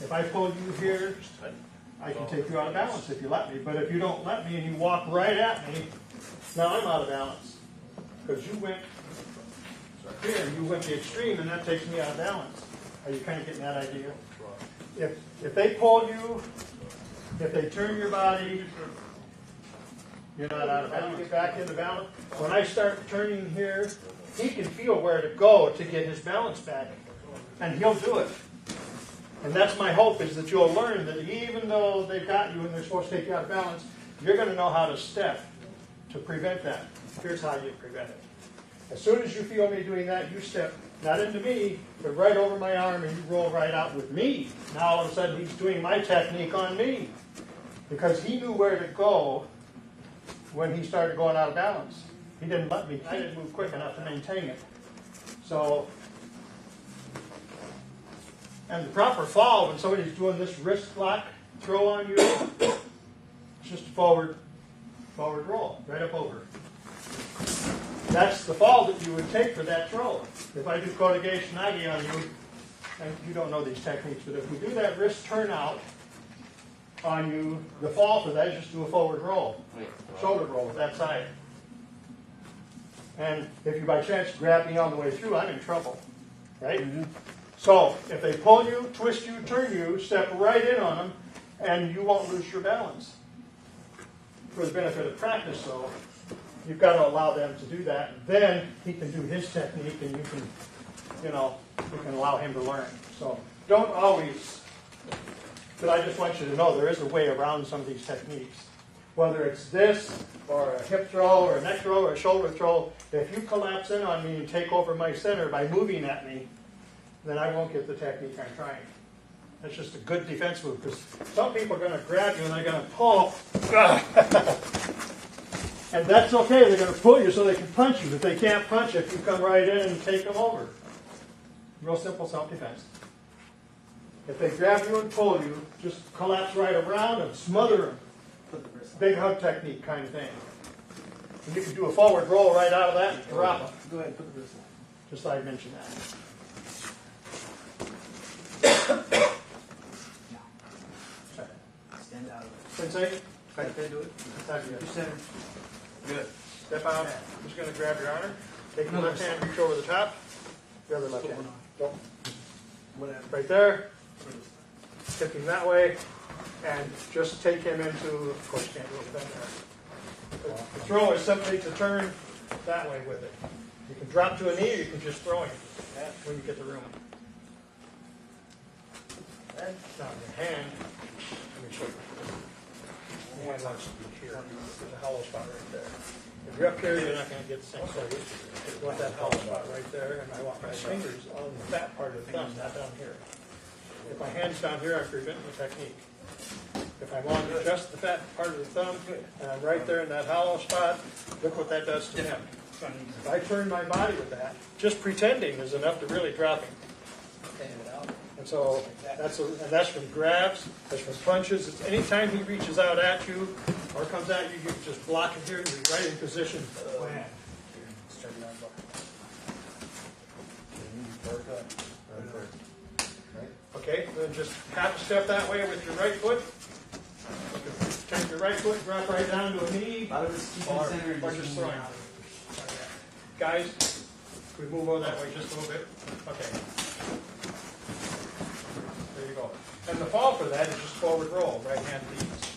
If I pull you here, I can take you out of balance if you let me. But if you don't let me and you walk right at me, now I'm out of balance. Because you went here, you went the extreme, and that takes me out of balance. Are you kind of getting that idea? If they pull you, if they turn your body, you're not out of balance. You get back into balance. When I start turning here, he can feel where to go to get his balance back, and he'll do it. And that's my hope, is that you'll learn that even though they've got you and they're supposed to take you out of balance, you're going to know how to step to prevent that. Here's how you prevent it. As soon as you feel me doing that, you step not into me, but right over my arm, and you roll right out with me. Now all of a sudden he's doing my technique on me, because he knew where to go when he started going out of balance. He didn't let me. I didn't move quick enough to maintain it. So, and the proper fall when somebody's doing this wrist lock throw on you, it's just a forward roll, right up over. That's the fall that you would take for that throw. If I do Kotoge Shinagi on you, and you don't know these techniques, but if we do that wrist turnout on you, the fall for that is just do a forward roll, shoulder roll with that side. And if you by chance grab me on the way through, I'm in trouble, right? Mm-hmm. So if they pull you, twist you, turn you, step right in on them, and you won't lose your balance. for the benefit of practice, though, you've got to allow them to do that. And then he can do his technique, and you can allow him to learn. So don't always. But I just want you to know there is a way around some of these techniques. Whether it's this, or a hip throw, or a neck throw, or a shoulder throw, if you collapse in on me and take over my center by moving at me, then I won't get the technique I'm trying. That's just a good defense move, because some people are going to grab you and they're going to pull. And that's okay, they're going to pull you so they can punch you. If they can't punch, if you come right in and take them over. Real simple self-defense. If they grab you and pull you, just collapse right around and smother them. Big hug technique kind of thing. And you can do a forward roll right out of that and drop them. Go ahead, put the wrist on. Just thought I'd mention that. Stand out of it. Sensei, Right there, do it. attack you. Center. Good. Step out. I'm just going to grab your arm. Take your left hand, reach over the top. The other left hand. Go. Whatever. Right there. Tip him that way. And just take him into, of course, you can't do it with that there. The throw is simply to turn that way with it. You can drop to a knee or you can just throw him when you get the room. Now your hand, let me show you. Your hand wants to be here. There's a hollow spot right there. If you're up here, you're not going to get the same service. You want that hollow spot right there, and I want my fingers on the fat part of the thumb, not down here. If my hand's down here, I'm preventing the technique. If I want just the fat part of the thumb, and I'm right there in that hollow spot, look what that does to him. If I turn my body with that, just pretending is enough to really drop him. And so that's from grabs, that's from punches. It's anytime he reaches out at you or comes at you, you can just block it here and you're right in position. Wham. Okay, then just half a step that way with your right foot. Turn your right foot, drop right down to a knee, or just throwing. Guys, can we move over that way just a little bit? Okay. There you go. And the fall for that is just forward roll, right hand leads.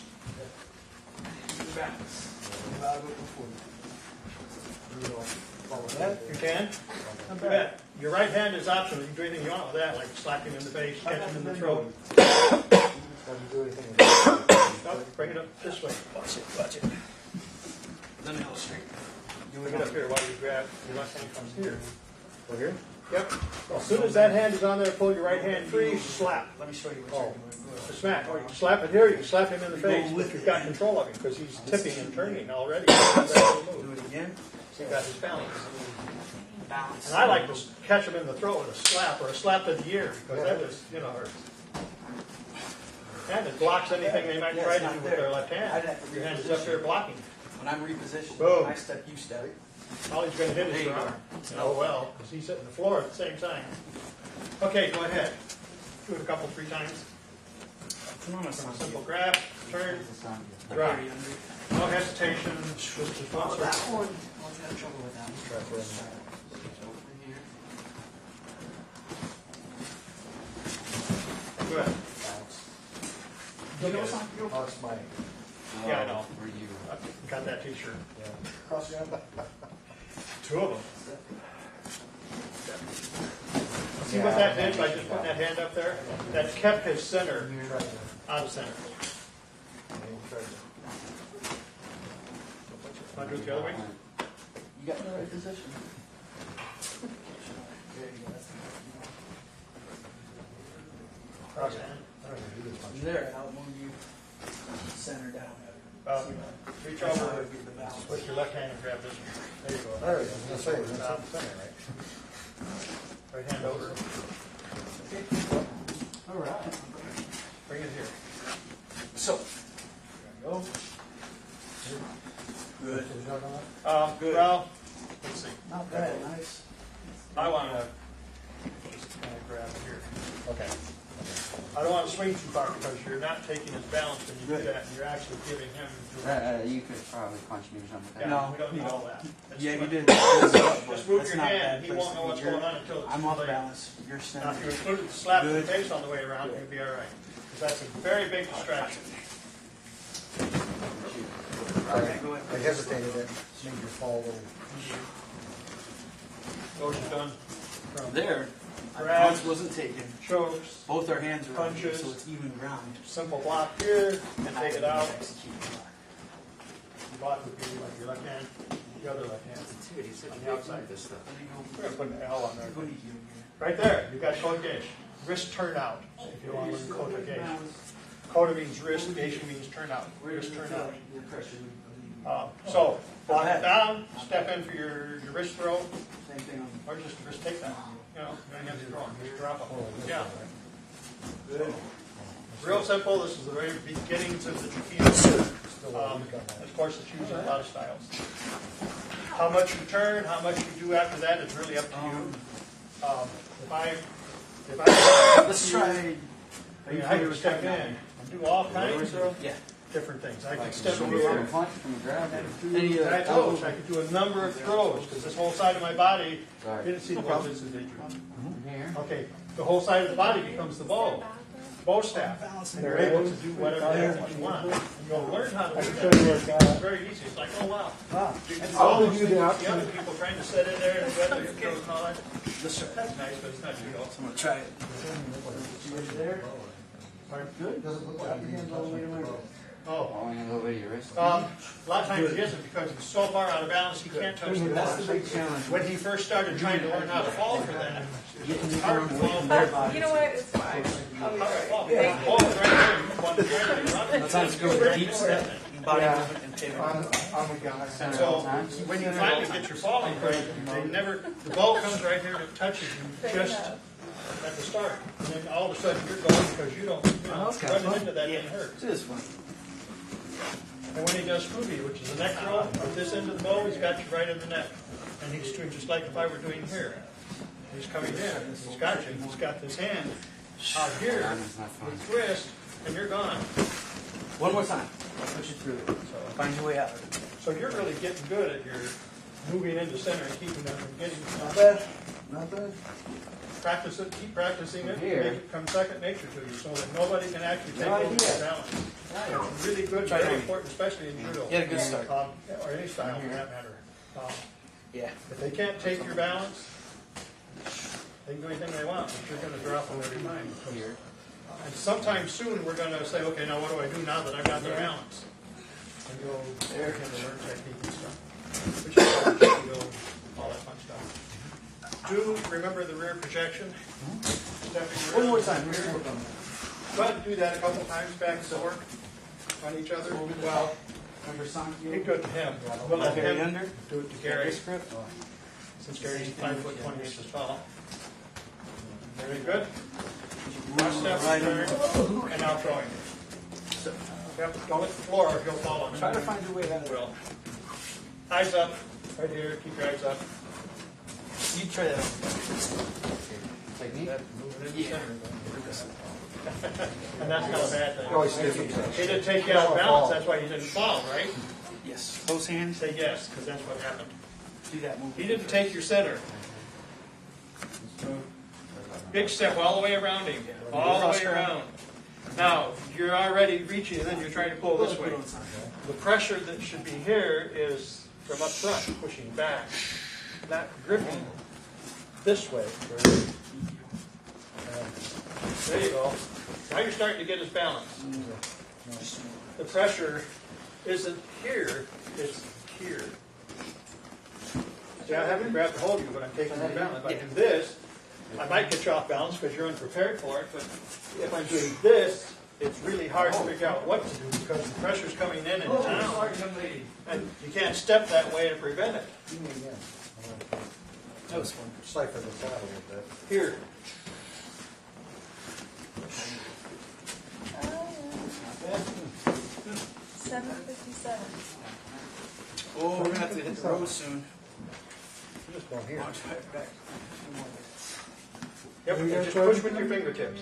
You can? You bet. Your right hand is optional. You can do anything you want with that, like slap him in the face, catch him in the throat. No, bring it up this way. Watch it. Let me illustrate. You bring it up here while you grab. Your left hand comes here. Over here? Yep. As soon as that hand is on there, pull your right hand free, slap. Let me show you what you're doing. The smack. Or you can slap it here, you can slap him in the face if you've got control of him, because he's tipping and turning already. Do it again. So you've got his balance. And I like to catch him in the throat with a slap, or a slap to the ear, because that just, hurts. And it blocks anything they might try to do with their left hand. Your hand is up there blocking. When I'm repositioned, Boom. I step, you step. All he's going to hit is your arm. Oh, well, because he's hitting the floor at the same time. Okay, go ahead. Do it a couple, 3 times. Simple grab, turn, drop. No hesitation. Oh, that one. I had trouble with that one. Go ahead. You know something? That's mine. Yeah, I know. For you. I got that t-shirt. Cross your hand. 2 of them. See what that did by just putting that hand up there? That kept his center out of center. Want to do it the other way? You got the right position. Cross hand. There, I'll move you center down. Reach over with your left hand and grab this one. There you go. There it is. That's right. That's out the center, right? Right hand over. All right. Bring it here. So, There you go. good. Good. Well, let's see. Not bad, nice. I want to just kind of grab here. Okay. I don't want to swing too far because you're not taking his balance when you do that, and you're actually giving him. You could probably punch me or something like that. Yeah, we don't need all that. That's Yeah, too you much. did. Just move That's your not hand, bad and he place won't to know what's be. You're- going on until it's I'm too off late. balance. You're Now, center. if you included the slap in the Good. face on the way around, you'd be all right. Because that's a very big distraction. I hesitated, it made you fall a little. Those are done. From there, our Grab. balance wasn't taken. Chokes, Both our hands are on here, Punches. so it's even ground. simple block here, and take it out. Execute the block. The block would be like your left hand, the other left hand. On the outside. We're gonna put an L on there. Right there, you got Kote Geisha. Wrist turnout, if you want to learn Kote Geisha. Kote means wrist, Geisha means turnout. Wrist turnout. So, block it down, step in for your wrist throw, Same thing on or just a wrist takedown. You know, you don't have to throw it, just drop it. Yeah. Real simple, this is the very beginnings of the Ukemi-jutsu. Of course, it's used in a lot of styles. How much you turn, how much you do after that is really up to you. If I Let's try. I can step in and do all kinds of Yeah. different things. I can step in here Any and I throws. I could do a number of throws because this whole side of my body, you didn't see the bow. This is okay, the whole side of the body becomes the bow staff. And they're able to do whatever the heck you want. And you'll learn how to do that. It's very easy. It's like, oh wow. And all those things, the other people trying to sit in there and weather your throws and all that. That's nice, but it's not judo. I'm gonna try it. Good, doesn't look like your hands all the way to my wrist. Oh. Only a little bit of your wrist. A lot of times he isn't because he's so far out of balance he can't touch the That's the ball. big challenge. When he first started trying to learn how to fall for that, Getting it's hard to fall. You know what, it's fine. Ball is right there. You want to try to run it. Sometimes go with a deep step, body movement, and pivot. I'm a guy. So when you finally get your falling right, the ball comes right here and it touches you just at the start. And then all of a sudden you're going because you don't, running into that didn't hurt. It is fun. And when he does Fubi, which is the neck throw, at this end of the bow, he's got you right in the neck. And he's doing just like if I were doing here. He's coming in, he's got you, he's got this hand out here, with wrist, and you're gone. One more time. I'll push you through it. Find your way out. So you're really getting good at your moving into center and keeping them from getting. Not bad, not bad. Practice it, keep practicing it, Here. make it become second nature to you, so that nobody can actually take over your balance. It's really good, very important, especially in judo. You had a good start. Or any style for that matter. Yeah. If they can't take your balance, they can do anything they want, but you're going to drop them every time. And sometime soon, we're going to say, okay, now what do I do now that I've got the balance? And you'll learn technique and stuff. Which is all judo, all that fun stuff. Do remember the rear projection. Stepping One more around time. here. Go ahead and do that a couple times back and forth on each other. Well, Remember Sanki? be good to him. We'll let Gary him under? do it to Gary, since Gary's 5 foot 20 inches tall. Very good. One step, turn, and now throwing. Yep, don't hit the floor or he'll fall on you. Try to find your way out of it. Will. Eyes up, right here, keep your eyes up. You try that. Technique? Moving into center. And that's not a bad thing. Always stiff. He didn't take you out of balance, that's why you didn't fall, right? Yes. Both hands. Say yes, because that's what happened. Do that move. He didn't take your center. Big step all the way around him, all the way around. Now, you're already reaching, and then you're trying to pull this way. The pressure that should be here is from up front, pushing back, not gripping this way. There you go. Now you're starting to get his balance. The pressure isn't here, it's here. See, I haven't grabbed a hold of you, but I'm taking your balance. If I do this, I might get you off balance because you're unprepared for it, but if I'm doing this, it's really hard to figure out what to do because the pressure's coming in and down. And you can't step that way to prevent it. That was fun. Cipher this out a little bit. Here. $7.57. Oh, we're gonna have to hit the road soon. Just down here. I'll try it back. Yep, and just push with your fingertips.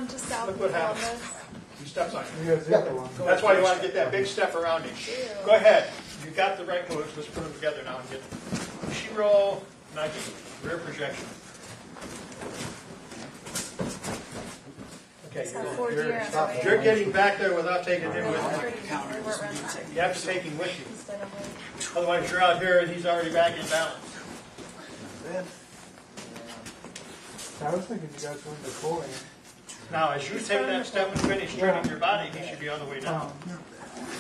Just south Look of what happens. Columbus. He steps on you. You got the other one. That's why you want to get that big step around him. Go ahead. You got the right moves. Let's put them together now and get Shiro, Nike, rear projection. Okay, Got 4 deer on the way. you're getting back there without taking him with you. Counter. You have to take him with you. Instead of like, Otherwise, you're out here and he's already back in balance. I was thinking you guys were into pulling. Now, as you take that step and finish turning your body, he should be on the way down.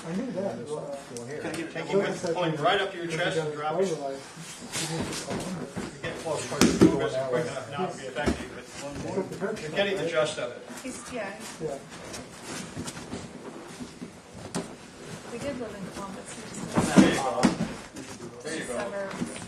I knew that. Take him with, pull him right up to your chest and drop him. Overlay. You get close, of course, the move isn't quick enough now to be effective, but you're getting the gist of it. yeah, Yeah. we did live in Columbus. There you go. There you go. Suburbs.